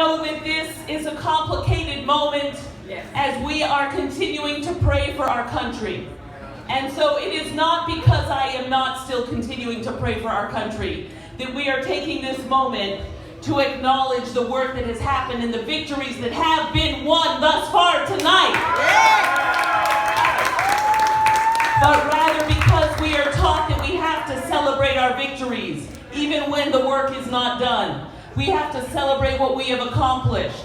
Know that this is a complicated moment as we are continuing to pray for our country. And so it is not because I am not still continuing to pray for our country that we are taking this moment to acknowledge the work that has happened and the victories that have been won thus far tonight. But rather because we are taught that we have to celebrate our victories, even when the work is not done. We have to celebrate what we have accomplished.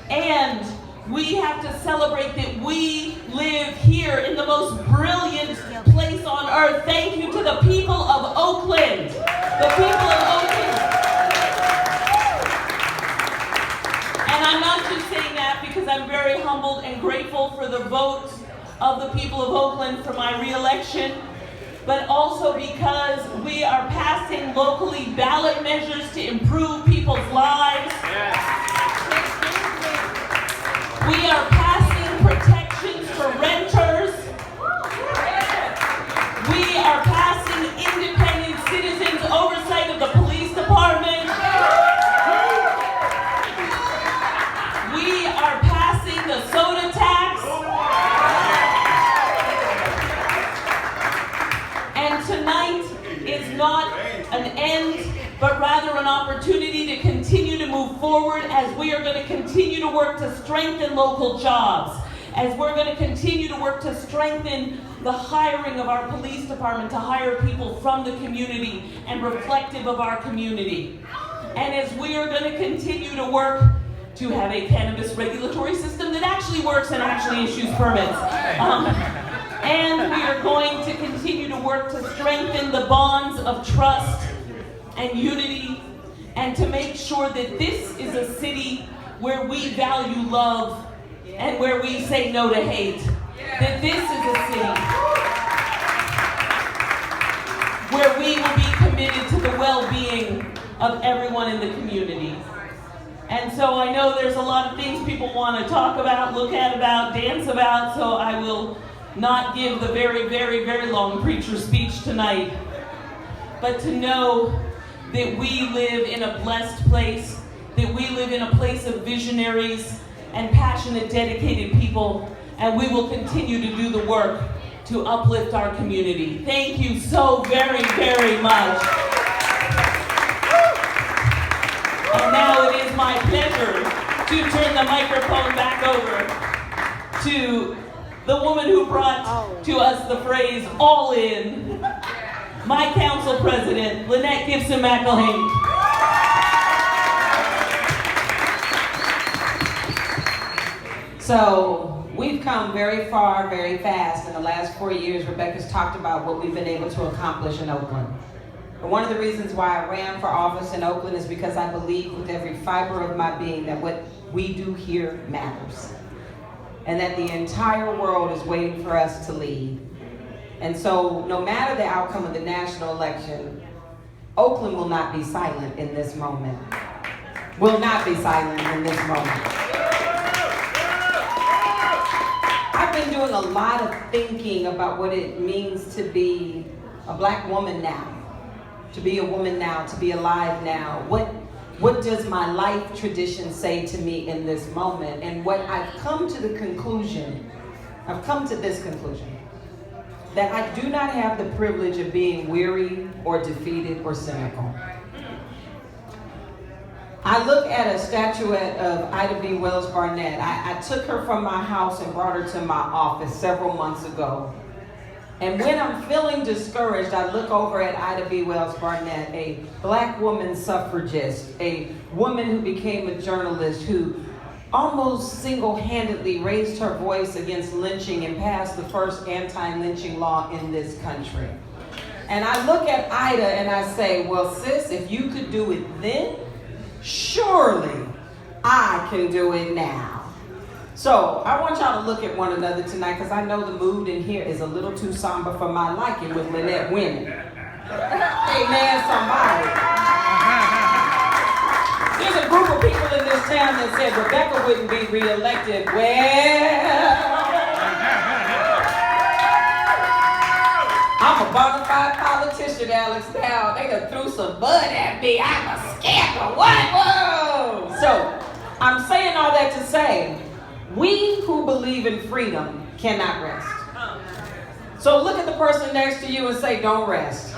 And we have to celebrate that we live here in the most brilliant place on earth. Thank you to the people of Oakland. The people of Oakland. And I'm not just saying that because I'm very humbled and grateful for the vote of the people of Oakland for my re-election, but also because we are passing locally ballot measures to improve people's lives. We are passing protections for renters. We are passing independent citizens oversight of the police department. We are passing the soda tax. And tonight is not an end, but rather an opportunity to continue to move forward as we are going to continue to work to strengthen local jobs, as we're going to continue to work to strengthen the hiring of our police department to hire people from the community and reflective of our community. And as we are going to continue to work to have a cannabis regulatory system that actually works and actually issues permits. And we are going to continue to work to strengthen the bonds of trust and unity, and to make sure that this is a city where we value love and where we say no to hate. That this is a city where we will be committed to the well-being of everyone in the community. And so I know there's a lot of things people want to talk about, look at about, dance about, so I will not give the very, very, very long preacher speech tonight. But to know that we live in a blessed place, that we live in a place of visionaries and passionate, dedicated people, and we will continue to do the work to uplift our community. Thank you so very, very much. And now it is my pleasure to turn the microphone back over to the woman who brought to us the phrase, all in, my council president, Lynette Gibson-McElhaney. So we've come very far, very fast. In the last 4 years, Rebecca's talked about what we've been able to accomplish in Oakland. And one of the reasons why I ran for office in Oakland is because I believe with every fiber of my being that what we do here matters. And that the entire world is waiting for us to lead. And so no matter the outcome of the national election, Oakland will not be silent in this moment. Will not be silent in this moment. I've been doing a lot of thinking about what it means to be a black woman now, to be a woman now, to be alive now. What does my life tradition say to me in this moment? And what I've come to this conclusion, that I do not have the privilege of being weary or defeated or cynical. I look at a statuette of Ida B. Wells Barnett. I took her from my house and brought her to my office several months ago. And when I'm feeling discouraged, I look over at Ida B. Wells Barnett, a black woman suffragist, a woman who became a journalist, who almost single-handedly raised her voice against lynching and passed the first anti-lynching law in this country. And I look at Ida and I say, well, sis, if you could do it then, surely I can do it now. So I want y'all to look at one another tonight, because I know the mood in here is a little too somber for my liking with Lynette winning. Amen, somebody. There's a group of people in this town that said Rebecca wouldn't be reelected. Well, I'm a bona fide politician, Alex. Now they done threw some bud at me. I'm a scamper. What? Whoa! So I'm saying all that to say, we who believe in freedom cannot rest. So look at the person next to you and say, don't rest.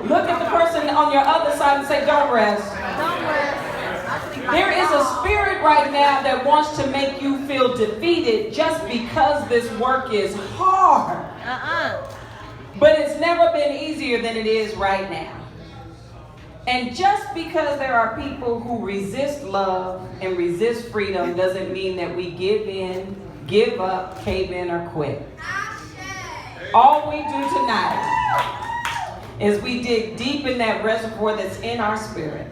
Look at the person on your other side and say, don't rest. There is a spirit right now that wants to make you feel defeated just because this work is hard. But it's never been easier than it is right now. And just because there are people who resist love and resist freedom doesn't mean that we give in, give up, cave in, or quit. All we do tonight is we dig deep in that reservoir that's in our spirit.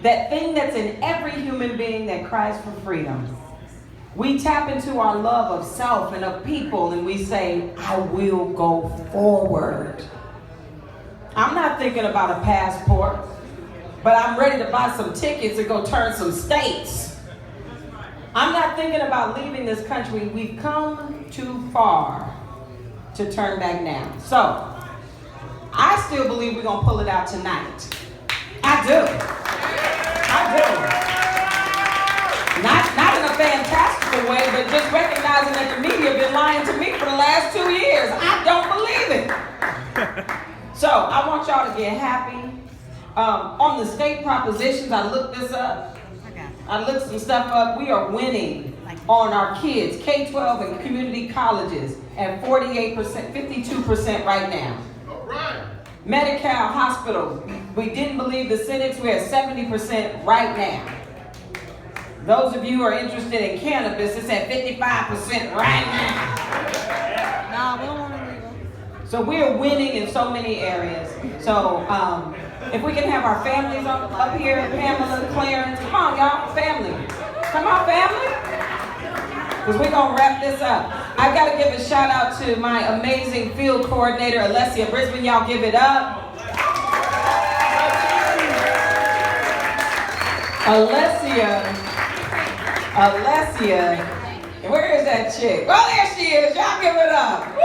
That thing that's in every human being that cries for freedom. We tap into our love of self and of people and we say, I will go forward. I'm not thinking about a passport, but I'm ready to buy some tickets and go turn some states. I'm not thinking about leaving this country. We've come too far to turn back now. So, I still believe we're going to pull it out tonight. I do. Not in a fantastical way, but just recognizing that the media have been lying to me for the last 2 years. I don't believe it. So I want y'all to get happy. On the state propositions, I looked this up. I looked some stuff up. We are winning on our kids, K-12 and community colleges at 48%, 52% right now. All right. Medi-Cal hospitals, we didn't believe the cynics, we're at 70% right now. Those of you who are interested in cannabis, it's at 55% right now. No, we don't want to leave them. So we're winning in so many areas. So if we can have our families up here, Pamela, Clarence, come on y'all, family. Come on family. Because we're going to wrap this up. I got to give a shout out to my amazing field coordinator, Alessia Brisbane. Y'all give it up. Alessia, where is that chick? Oh, there she is. Y'all give it up. Woo!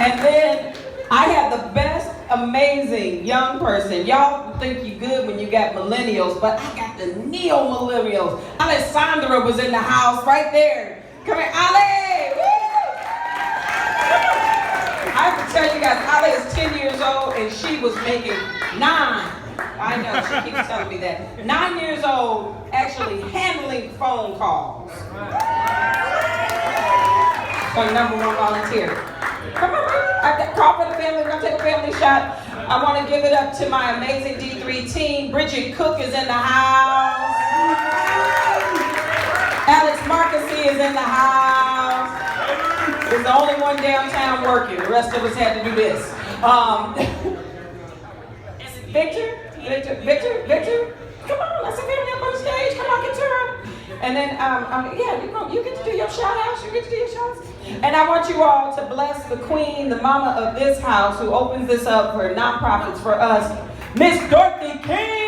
And then I had the best, amazing young person. Y'all think you good when you got millennials, but I got the neo-millennials. Alessandra was in the house right there. Come here, Ale! Woo! I have to tell you guys, Ale is 10 years old and she was making 9. I know, she keeps telling me that. 9 years old, actually handling phone calls. Our #1 volunteer. Come on, I got call for the family. We're gonna take a family shot. I want to give it up to my amazing D3 team. Bridget Cook is in the house. Alex Marcusy is in the house. He's the only one downtown working. The rest of us had to do this. Victor. Come on, let's family up on the stage. Come on, get to her. And then, you get to do your shout outs. You get to do your shout outs. And I want you all to bless the queen, the mama of this house, who opens this up for nonprofits for us, Miss Dorothy King.